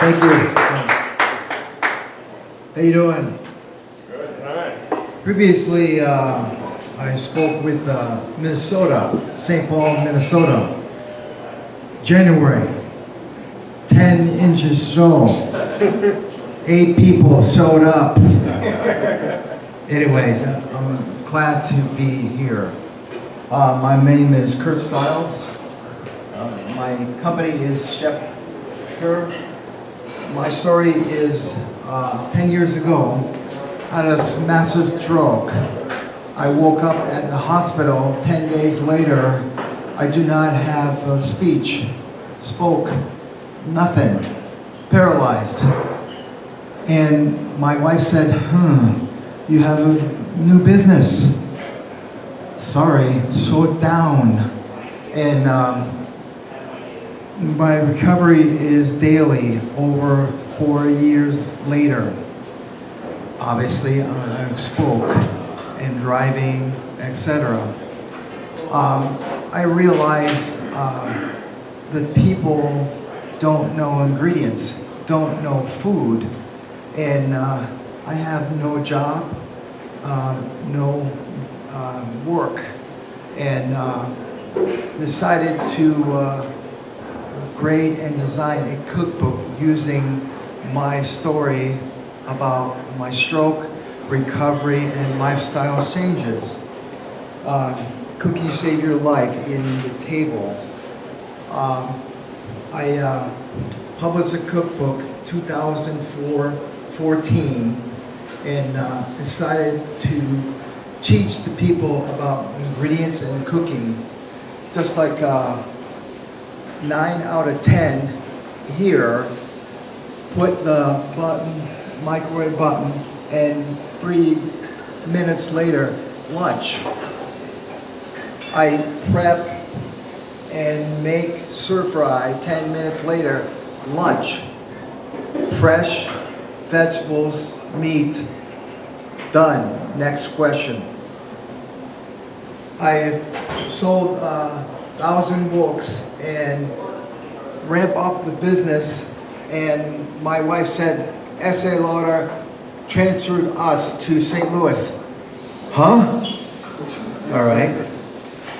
Thank you. How you doing? Good. All right. Previously, I spoke with Minnesota, St. Paul, Minnesota. January, 10 inches snow. 8 people showed up. Anyways, I'm glad to be here. My name is Kurt Stiles. My company is Chef Sure. My story is 10 years ago, I had a massive stroke. I woke up at the hospital 10 days later. I do not have speech, spoke, nothing, paralyzed. And my wife said, you have a new business. Sorry, slow it down. And my recovery is daily, over 4 years later. Obviously, I spoke and driving, etc. I realize that people don't know ingredients, don't know food, and I have no job, no work, and decided to create and design a cookbook using my story about my stroke, recovery, and lifestyle changes. Cooking Save Your Life in the table. I published a cookbook 2014 and decided to teach the people about ingredients and cooking. Just like 9 out of 10 here put the microwave button, and 3 minutes later, lunch. I prep and make stir fry, 10 minutes later, lunch. Fresh vegetables, meat, done. Next question. I sold 1,000 books and ramp up the business, and my wife said, Estee Lauder transferred us to St. Louis. Huh? All right.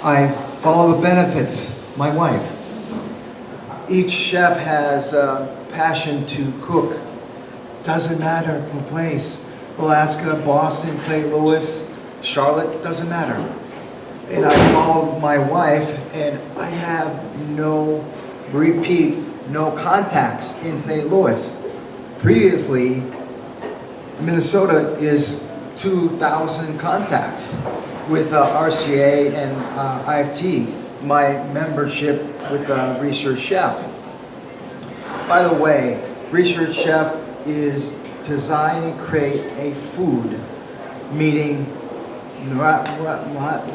I follow the benefits, my wife. Each chef has a passion to cook. Doesn't matter the place. Alaska, Boston, St. Louis, Charlotte, doesn't matter. And I followed my wife, and I have no repeat, no contacts in St. Louis. Previously, Minnesota is 2,000 contacts with RCA and IFT, my membership with Research Chef. By the way, Research Chef is design and create a food, meaning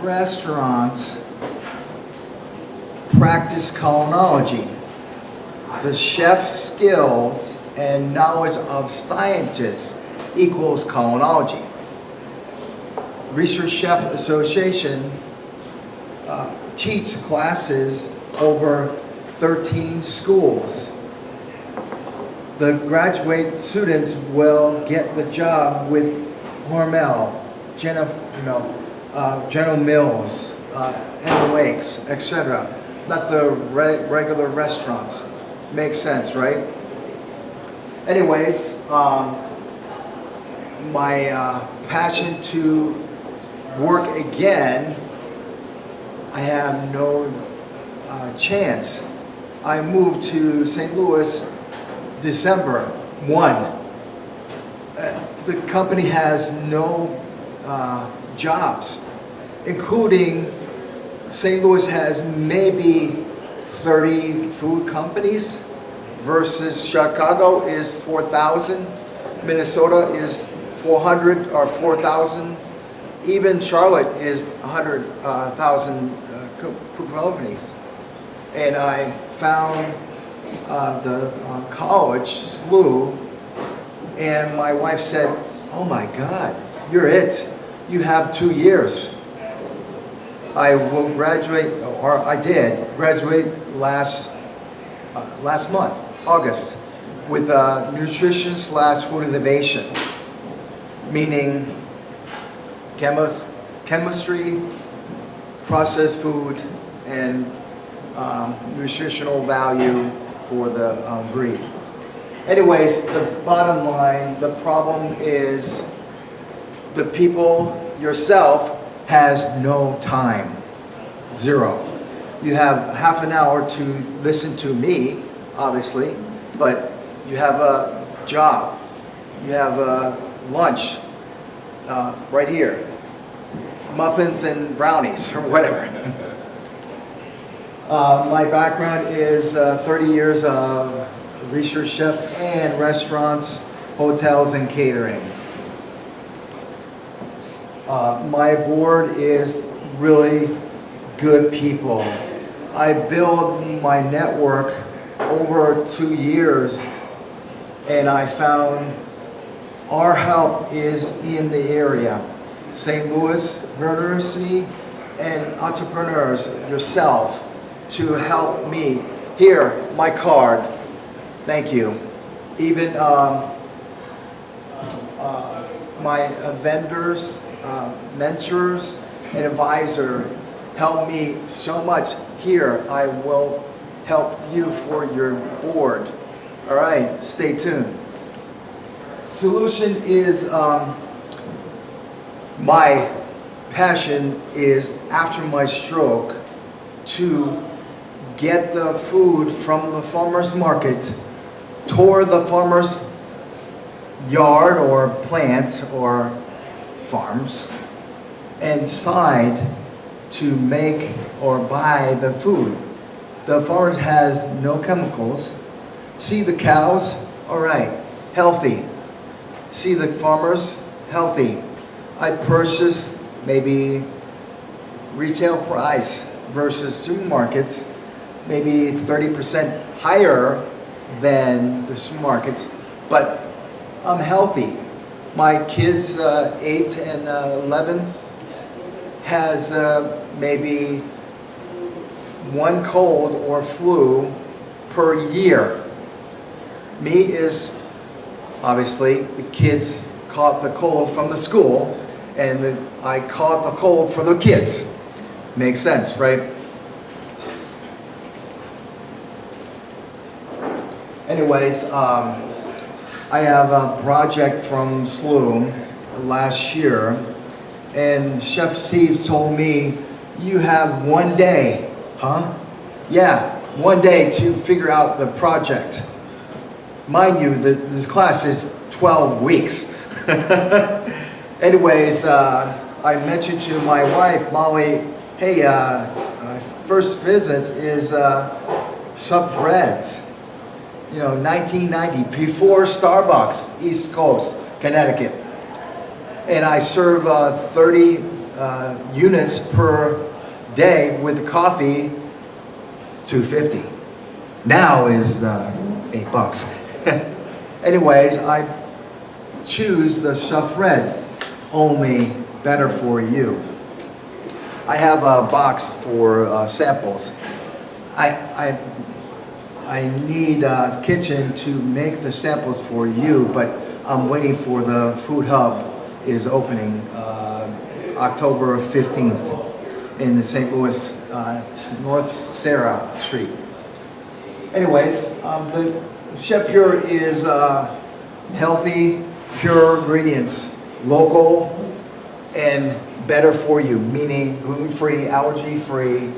restaurants practice culinology. The chef skills and knowledge of scientists equals culinology. Research Chef Association teach classes over 13 schools. The graduate students will get the job with Hormel, General Mills, and Lakes, etc. Not the regular restaurants. Makes sense, right? Anyways, my passion to work again, I have no chance. I moved to St. Louis December 1. The company has no jobs, including St. Louis has maybe 30 food companies versus Chicago is 4,000, Minnesota is 400 or 4,000, even Charlotte is 100,000 companies. And I found the college, SLU, and my wife said, oh my God, you're it. You have 2 years. I will graduate, or I did graduate last month, August. with nutrition/food innovation, meaning chemistry, processed food, and nutritional value for the breed. Anyways, the bottom line, the problem is the people yourself has no time. Zero. You have half an hour to listen to me, obviously, but you have a job. You have a lunch right here. Muffins and brownies or whatever. My background is 30 years of research chef and restaurants, hotels, and catering. My board is really good people. I built my network over 2 years, and I found our help is in the area. St. Louis University and entrepreneurs yourself to help me. Here, my card. Thank you. Even my vendors, mentors, and advisor help me so much. Here, I will help you for your board. All right, stay tuned. Solution is my passion is after my stroke to get the food from the farmer's market toward the farmer's yard or plant or farms inside to make or buy the food. The farmer has no chemicals. See the cows? All right, healthy. See the farmers? Healthy. I purchase maybe retail price versus supermarkets, maybe 30% higher than the supermarkets, but I'm healthy. My kids, 8 and 11, has maybe one cold or flu per year. Me is, obviously, the kids caught the cold from the school, and I caught the cold from the kids. Makes sense, right? Anyways, I have a project from SLU last year, and Chef Steve told me, you have 1 day, huh? Yeah, 1 day to figure out the project. Mind you, this class is 12 weeks. Anyways, I mentioned to my wife, Molly, hey, my first visit is Sub Reds. You know, 1990, before Starbucks, East Coast, Connecticut. And I serve 30 units per day with coffee, $2.50. Now is $8. Anyways, I choose the Chef Red, only better for you. I have a box for samples. I need a kitchen to make the samples for you, but I'm waiting for the food hub is opening October 15th in the St. Louis North Sarah Street. Anyways, the Chef Pure is healthy, pure ingredients, local, and better for you, meaning gluten-free, allergy-free,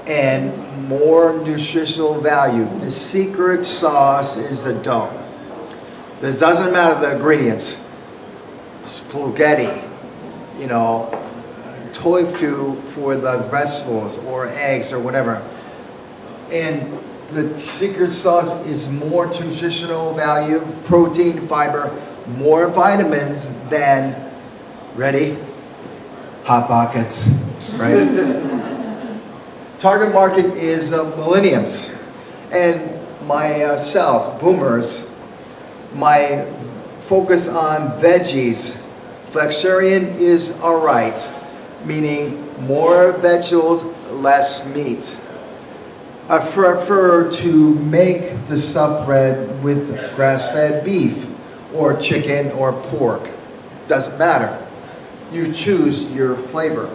and more nutritional value. The secret sauce is the dough. This doesn't matter the ingredients. Spaghetti, you know, tofu for the vegetables or eggs or whatever. And the secret sauce is more nutritional value, protein, fiber, more vitamins than, ready? Hot Pockets, right? Target market is millennials, and myself, boomers. My focus on veggies. Flexitarian is all right, meaning more vegetables, less meat. I prefer to make the stuffed bread with grass-fed beef or chicken or pork. Doesn't matter. You choose your flavor.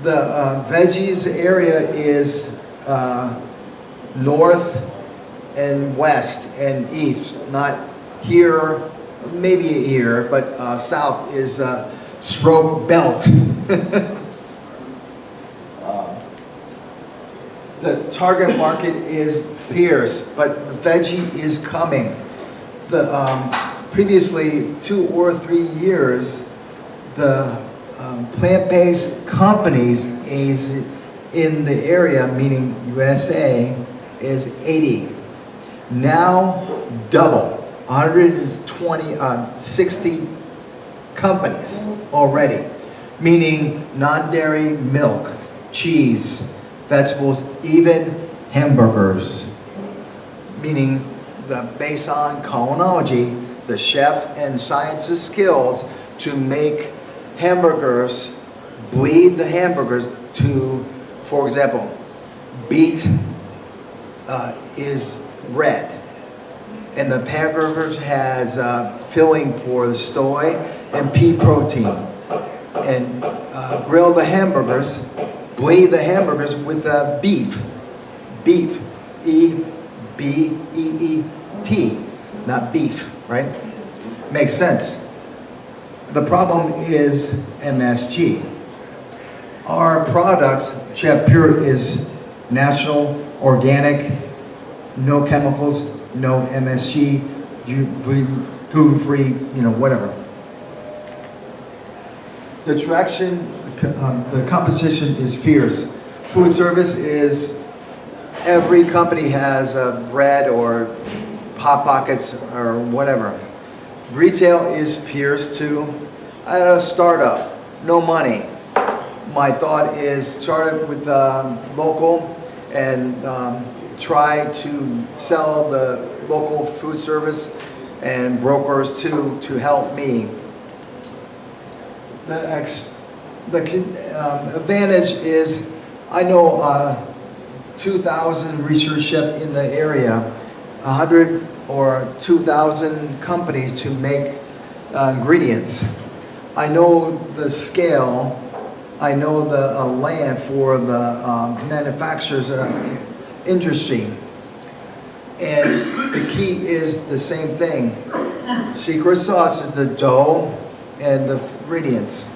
The veggies area is north and west and east, not here, maybe here, but south is stroke belt. The target market is fierce, but veggie is coming. The previously 2 or 3 years, the plant-based companies is in the area, meaning USA, is 80. Now double, 60 companies already, meaning non-dairy milk, cheese, vegetables, even hamburgers, meaning based on culinology, the chef and science's skills to make hamburgers, bleed the hamburgers to, for example, beet is red, and the hamburgers has filling for the soy and pea protein, and grill the hamburgers, bleed the hamburgers with beef, E-B-E-E-T, not beef, right? Makes sense. The problem is MSG. Our products, Chef Pure, is natural, organic, no chemicals, no MSG, gluten-free, whatever. The the competition is fierce. Food service is, every company has bread or Hot Pockets or whatever. Retail is fierce too. I had a startup, no money. My thought is start it with local and try to sell the local food service and brokers to help me. The advantage is I know 2,000 research chefs in the area, 100 or 2,000 companies to make ingredients. I know the scale, I know the land for the manufacturers industry. And the key is the same thing. Secret sauce is the dough and the ingredients.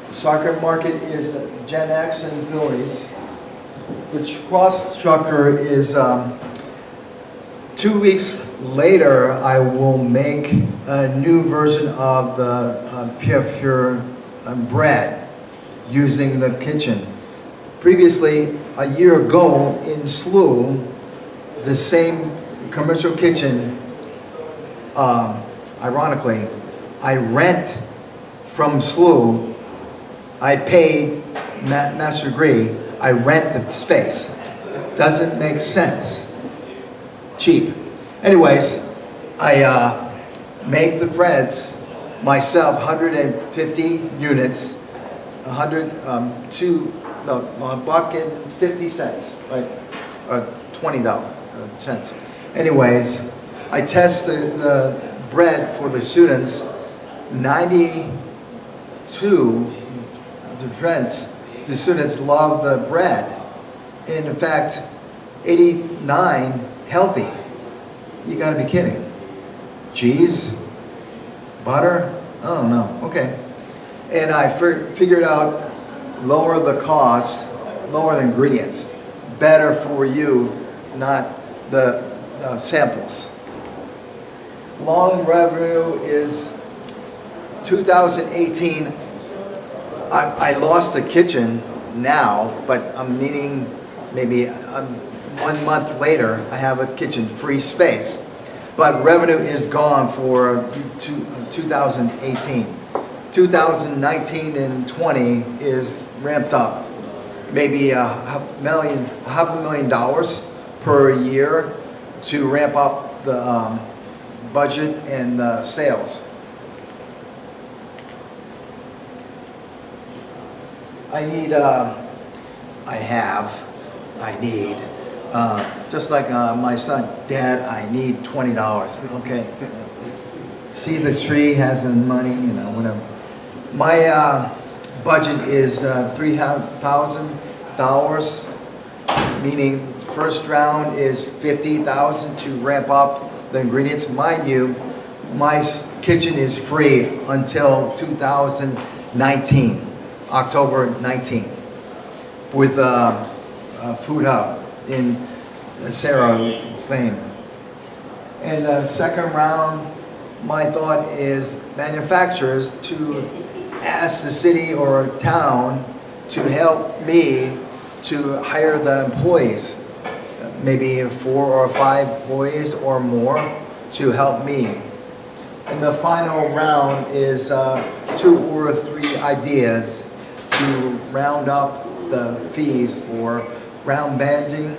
The target market is Gen X and Billy's. The cross trucker is 2 weeks later, I will make a new version of the Pure bread using the kitchen. Previously, a year ago in SLU, the same commercial kitchen, ironically, I rent from SLU. I paid master degree. I rent the space. Doesn't make sense. Cheap. Anyways, I make the breads myself, 150 units, $1.50, right? $20 Anyways, I test the bread for the students. 92 the students love the bread. In fact, 89 healthy. You gotta be kidding. Cheese? Butter? Oh no, okay. And I figured out lower the cost, lower the ingredients. Better for you, not the samples. Long revenue is 2018. I lost the kitchen now, but I'm meaning maybe 1 month later, I have a kitchen free space. But revenue is gone for 2018. 2019 and 20 is ramped up. Maybe $500,000 per year to ramp up the budget and the sales. I need, just like my son, Dad, I need $20. Okay. See, the tree has the money, whatever. My budget is $3,000, meaning first round is $50,000 to ramp up the ingredients. Mind you, my kitchen is free until 2019, October 19, with Food Hub in Sarah, same. And the second round, my thought is manufacturers to ask the city or town to help me to hire the employees, maybe 4 or 5 employees or more to help me. And the final round is 2 or 3 ideas to round up the fees for round banding.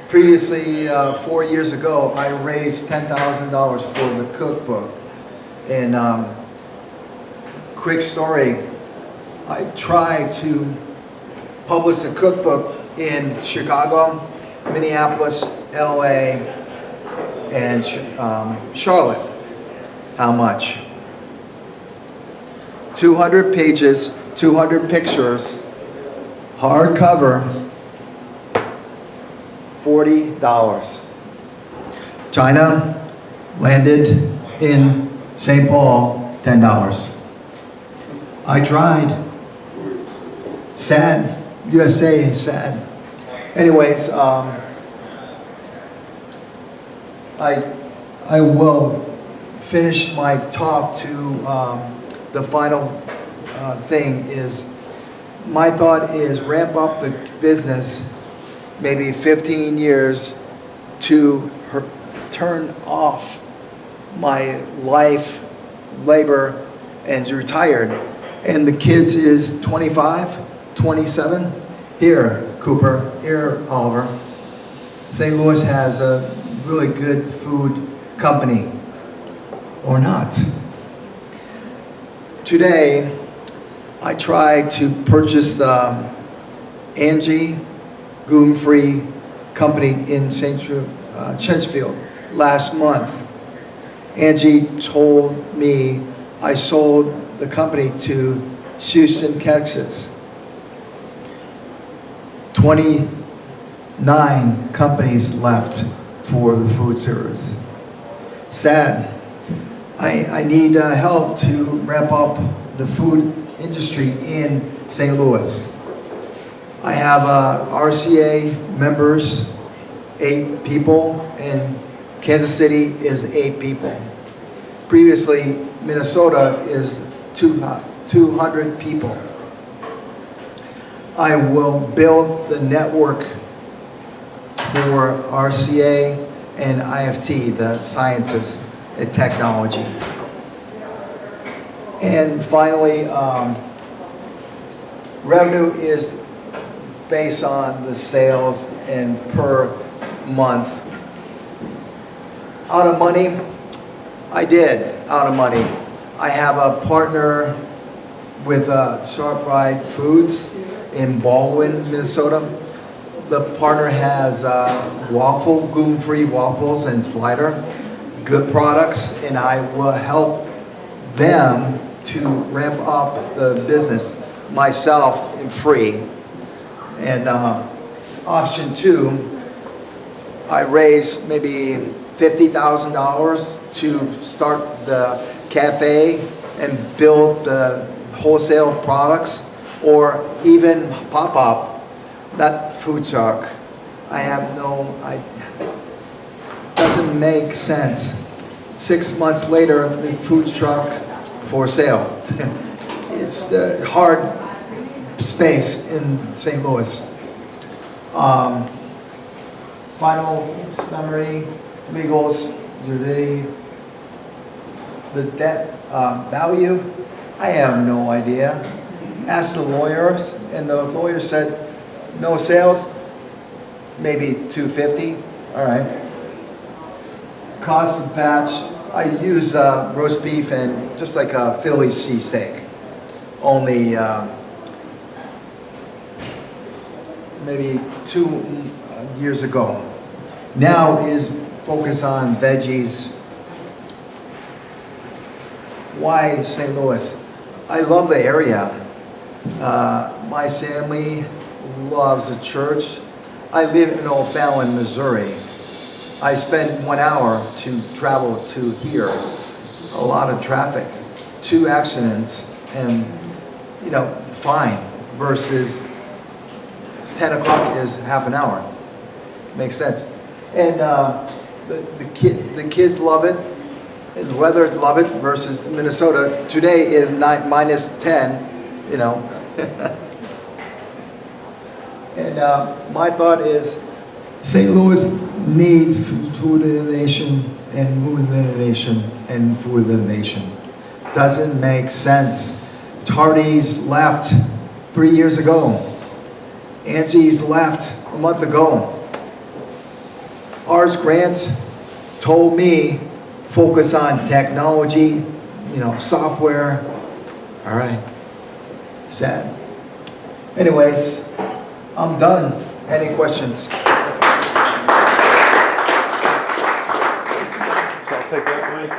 Previously, 4 years ago, I raised $10,000 for the cookbook. And quick story, I tried to publish a cookbook in Chicago, Minneapolis, LA, and Charlotte. How much? 200 pages, 200 pictures, hardcover, $40. China landed in St. Paul, $10. I tried. Sad. USA is sad. Anyways, I will finish my talk to the final thing is, my thought is ramp up the business maybe 15 years to turn off my life, labor, and retired. And the kids is 25, 27. Here, Cooper, here, Oliver. St. Louis has a really good food company, or not. Today, I tried to purchase the Angie gluten-free company in Chesterfield last month. Angie told me I sold the company to Houston, Texas. 29 companies left for the food service. Sad. I need help to ramp up the food industry in St. Louis. I have RCA members, 8 people, and Kansas City is 8 people. Previously, Minnesota is 200 people. I will build the network for RCA and IFT, the scientists and technology. And finally, revenue is based on the sales and per month. Out of money, I did out of money. I have a partner with Sharp Fried Foods in Baldwin, Minnesota. The partner has gluten-free waffles and slider, good products, and I will help them to ramp up the business myself and free. And option 2, I raised maybe $50,000 to start the cafe and build the wholesale products, or even pop-up, not food truck. I have no idea. Doesn't make sense. 6 months later, the food truck for sale. It's a hard space in St. Louis. Final summary, legals, the debt value, I have no idea. Asked the lawyers, and the lawyer said, no sales, maybe 250, all right. Cost of batch, I use roast beef and just like a Philly cheesesteak, only maybe 2 years ago. Now is focus on veggies. Why St. Louis? I love the area. My family loves the church. I live in O'Fallon, Missouri. I spend 1 hour to travel to here. A lot of traffic, 2 accidents, and fine. Versus 10 o'clock is half an hour. Makes sense. And the kids love it. And the weather love it. Versus Minnesota, today is -10. And my thought is, St. Louis needs food innovation and food innovation and food innovation. Doesn't make sense. Hardee's left 3 years ago. Angie's left a month ago. Ars Grant told me focus on technology, software. All right. Sad. Anyways, I'm done. Any questions? Take that mic.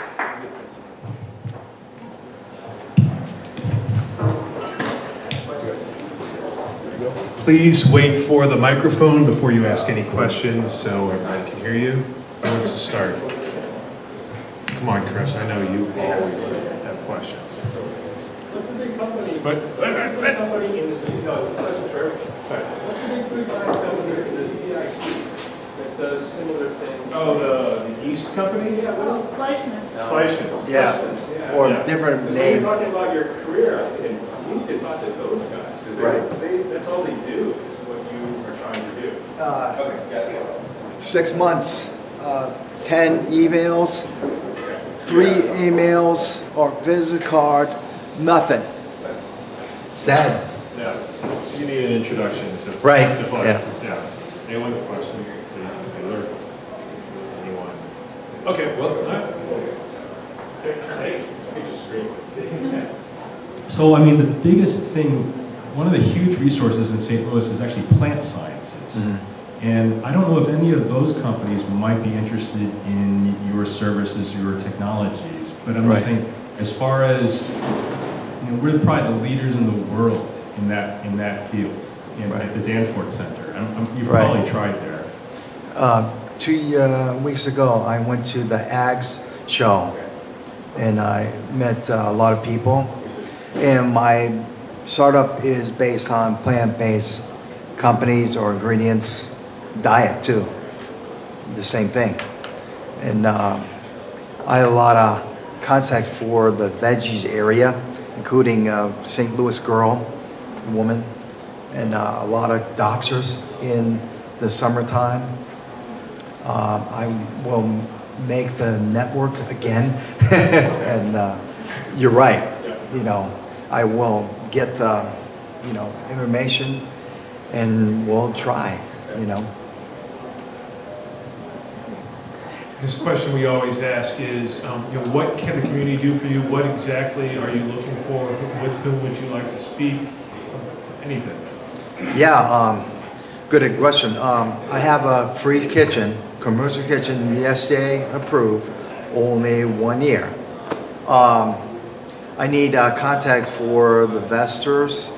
Please wait for the microphone before you ask any questions so everybody can hear you. Who wants to start? Come on, Chris, I know you always have questions. What's the big company? But, What's the big company in the CIC? No, it's a question for everyone. What's the big food science company in the CIC that does similar things? oh, the East Company? Yeah, what is it? Fleischmann. Fleischmann. Yeah. Yeah. Or Yeah. different When name. you're talking about your career, I think you need to talk to those guys. Because Right. that's all they do is what you are trying to do. Okay, got it. 6 months, 10 emails, 3 emails, or visit card, nothing. Sad. Yeah, so you need an introduction to. Right, to Fleischmann. yeah. Yeah. Anyone with questions, please, Taylor? Anyone? Okay, well, all right. Hey, you just scream. So, I mean, the biggest thing, one of the huge resources in St. Louis is actually plant sciences. And I don't know if any of those companies might be interested in your services, your technologies. But I'm just Right. saying, as far as, we're probably the leaders in the world in that field, Right. at the Danforth Center. You've Right. probably tried there. 2 weeks ago, I went to the AGS show, and I met a lot of people. And my startup is based on plant-based companies or ingredients, diet too, the same thing. And I had a lot of contact for the veggies area, including St. Louis girl, woman, and a lot of doctors in the summertime. I will make the network again, and you're right. I will get the information, and we'll try. This question we always ask is, what can the community do for you? What exactly are you looking for? With whom would you like to speak? Anything. Yeah, good question. I have a free kitchen, commercial kitchen, yesterday approved, only 1 year. I need contact for the investors,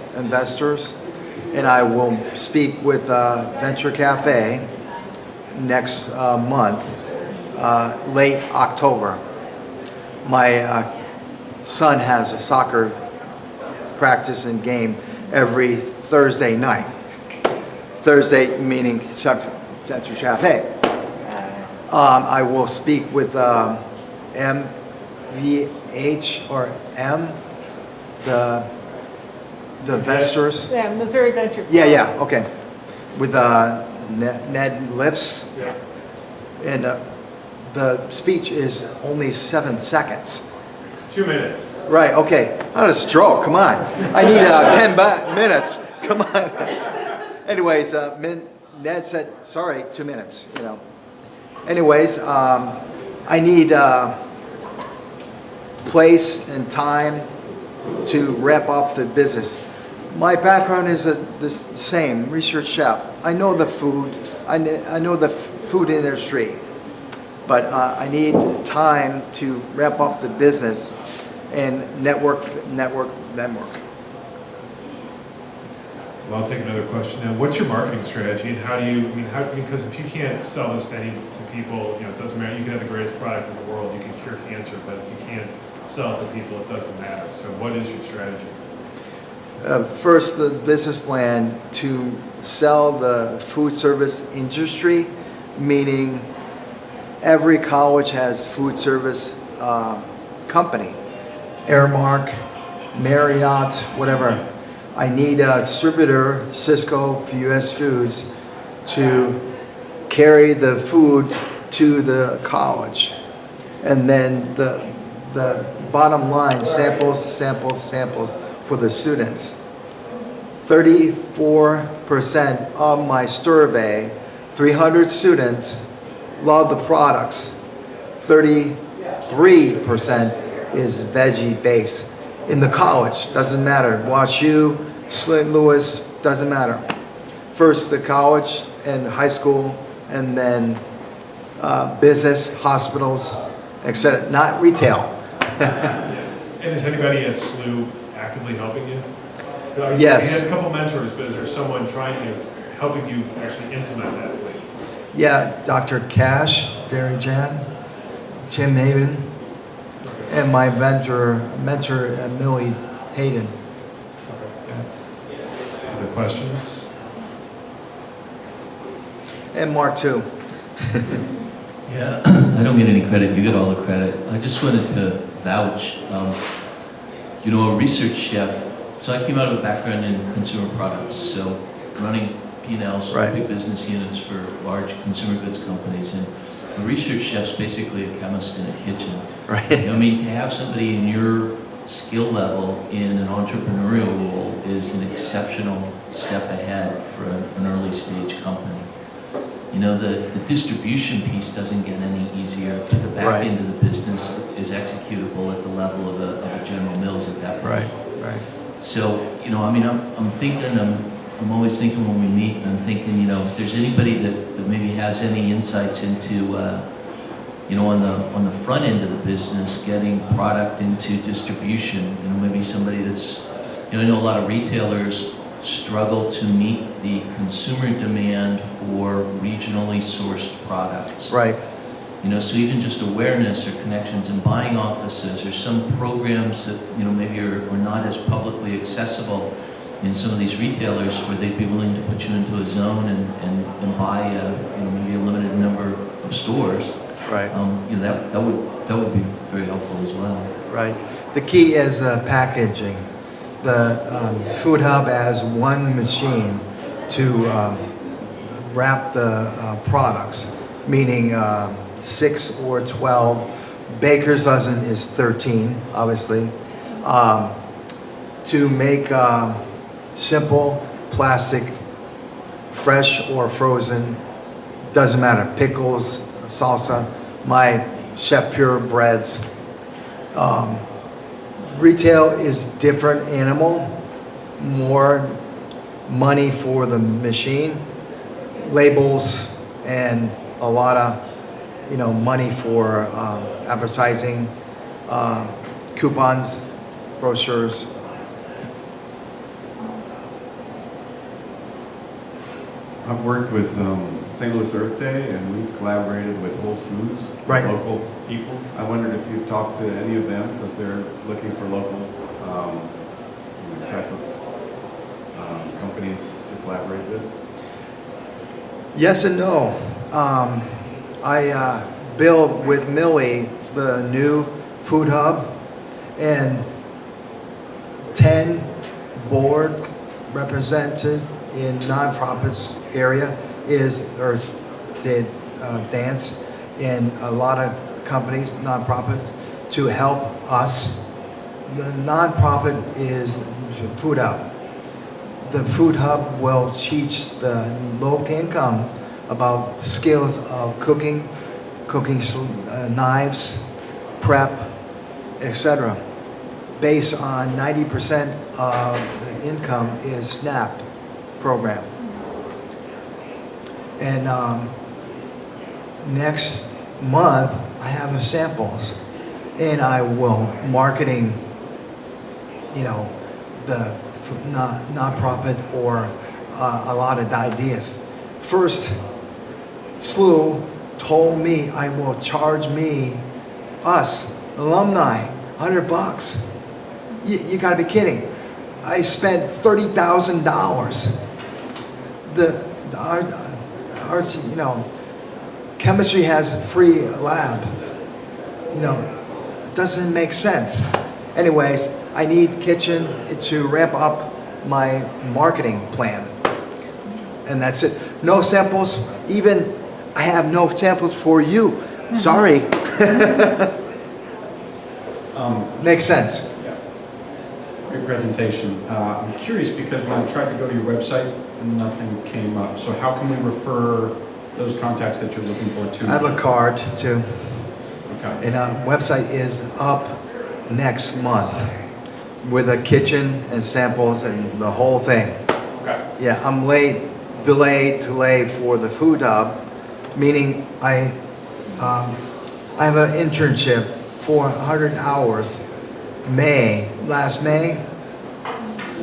and I will speak with Venture Cafe next month, late October. My son has a soccer practice and game every Thursday night. Thursday meaning Venture Cafe. I will speak with MVH or M, the investors. Yeah, Missouri Venture. Yeah, okay. With Ned Lips. Yeah. And the speech is only 7 seconds. 2 minutes. Right, okay. I had a stroke, come on. I need 10 minutes, come on. Anyways, Ned said, sorry, 2 minutes, Anyways, I need place and time to wrap up the business. My background is the same, research chef. I know the food, I know the food industry, but I need time to ramp up the business and network. Well, I'll take another question now. What's your marketing strategy, and how do you, because if you can't sell this to people, it doesn't matter. You can have the greatest product in the world, you can cure cancer, but if you can't sell it to people, it doesn't matter. So what is your strategy? First, the business plan to sell the food service industry, meaning every college has food service company, Airmark, Marriott, whatever. I need a distributor, Cisco, for US Foods, to carry the food to the college. And then the bottom line, samples for the students. 34% of my survey, 300 students, love the products. 33% is veggie based. In the college, doesn't matter. WashU, St. Louis, doesn't matter. First the college and high school, and then business, hospitals, etc. Not retail. And is anybody at SLU actively helping you? Yes. You had a couple mentors, but is there someone helping you actually implement that, please? Yeah, Dr. Cash, Darren Jan, Tim Haven, and my mentor Millie Hayden. Other questions? And Mark too. Yeah, I don't get any credit, you get all the credit. I just wanted to vouch, a research chef, so I came out of a background in consumer products, so running P&Ls, Right. big business units for large consumer goods companies, and a research chef's basically a chemist in a kitchen. Right. I mean, to have somebody in your skill level in an entrepreneurial role is an exceptional step ahead for an early stage company. The distribution piece doesn't get any easier, but the back Right. end of the business is executable at the level of a General Mills at that point. Right. So, I'm thinking, I'm always thinking when we meet, and I'm thinking, if there's anybody that maybe has any insights into, on the front end of the business, getting product into distribution, maybe somebody that's, I know a lot of retailers struggle to meet the consumer demand for regionally sourced products. Right. So even just awareness or connections in buying offices or some programs that, maybe are not as publicly accessible in some of these retailers where they'd be willing to put you into a zone and buy maybe a limited number of stores. Right. That would be very helpful as well. Right. The key is packaging. The Food Hub has one machine to wrap the products, meaning 6 or 12. Baker's dozen is 13, obviously. To make simple plastic, fresh or frozen, doesn't matter. Pickles, salsa, my Chef Pure breads. Retail is different animal, more money for the machine, labels, and a lot of money for advertising, coupons, brochures. I've worked with St. Louis Earth Day, and we've collaborated with Whole Foods, Right. local people. I wondered if you've talked to any of them, because they're looking for local type of companies to collaborate with. Yes and no. I built with Millie the new Food Hub, and 10 board represented in nonprofits area did dance in a lot of companies, nonprofits, to help us. The nonprofit is Food Hub. The Food Hub will teach the low income about skills of cooking knives, prep, etc. Based on 90% of the income is SNAP program. And next month, I have a samples, and I will marketing, you know, the non-profit or a lot of ideas. First, SLU told me I will charge us, alumni, $100. You gotta be kidding. I spent $30,000. The arts, you know, chemistry has a free lab. You know, it doesn't make sense. Anyways, I need kitchen to ramp up my marketing plan. And that's it. No samples, even I have no samples for you. Sorry. Makes sense. Great presentation. I'm curious because when I tried to go to your website, nothing came up. So how can we refer those contacts that you're looking for to? I have a card too. Okay. And website is up next month with a kitchen and samples and the whole thing. Okay. Yeah, I'm delayed for the food hub, meaning I have an internship for 100 hours. Last May,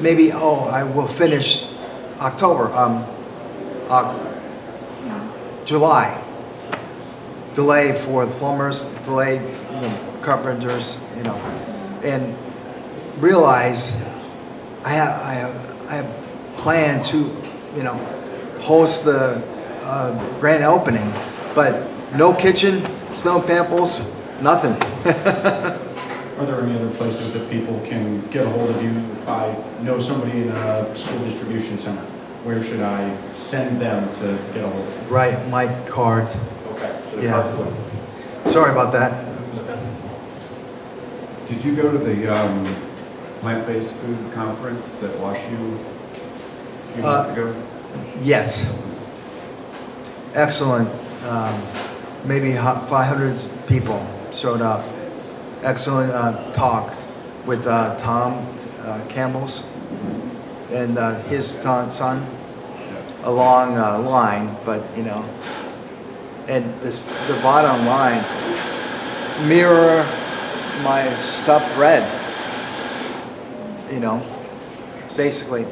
maybe, I will finish October, July. Delay for plumbers, delay, you know, carpenters, you know, and realize I have planned to, you know, host the grand opening, but no kitchen, no samples, nothing. Are there any other places that people can get a hold of you? If I know somebody in a school distribution center, where should I send them to get a hold of you? Right, my card. Okay. So the Yeah. card's the way. Sorry about that. Did you go to the plant-based food conference that WashU a few months ago? Yes, excellent. Maybe 500 people showed up. Excellent talk with Tom Campbell's and his son, a long line, but you know, and the bottom line mirror my stuffed red, you know, basically.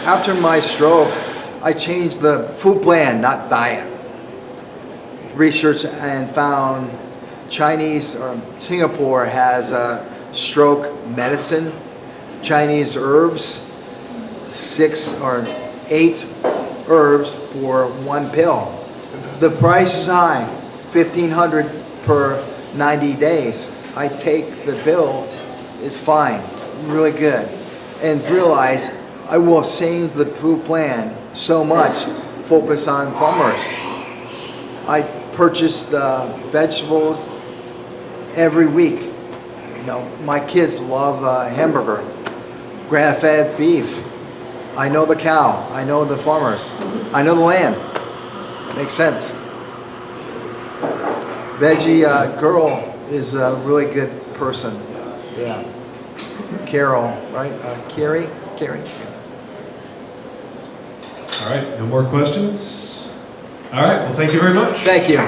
After my stroke, I changed the food plan, not diet. Research and found Chinese or Singapore has a stroke medicine, Chinese herbs, 6 or 8 herbs for 1 pill. The price is high, $1,500 per 90 days. I take the bill, it's fine, really good. And realize I will change the food plan so much, focus on farmers. I purchase vegetables every week. You know, my kids love hamburger, grass-fed beef. I know the cow, I know the farmers, I know the land. Makes sense. Veggie girl is a really good person. Yeah. Carol, right? Carrie? All right, no more questions? All right, well, thank you very much. Thank you.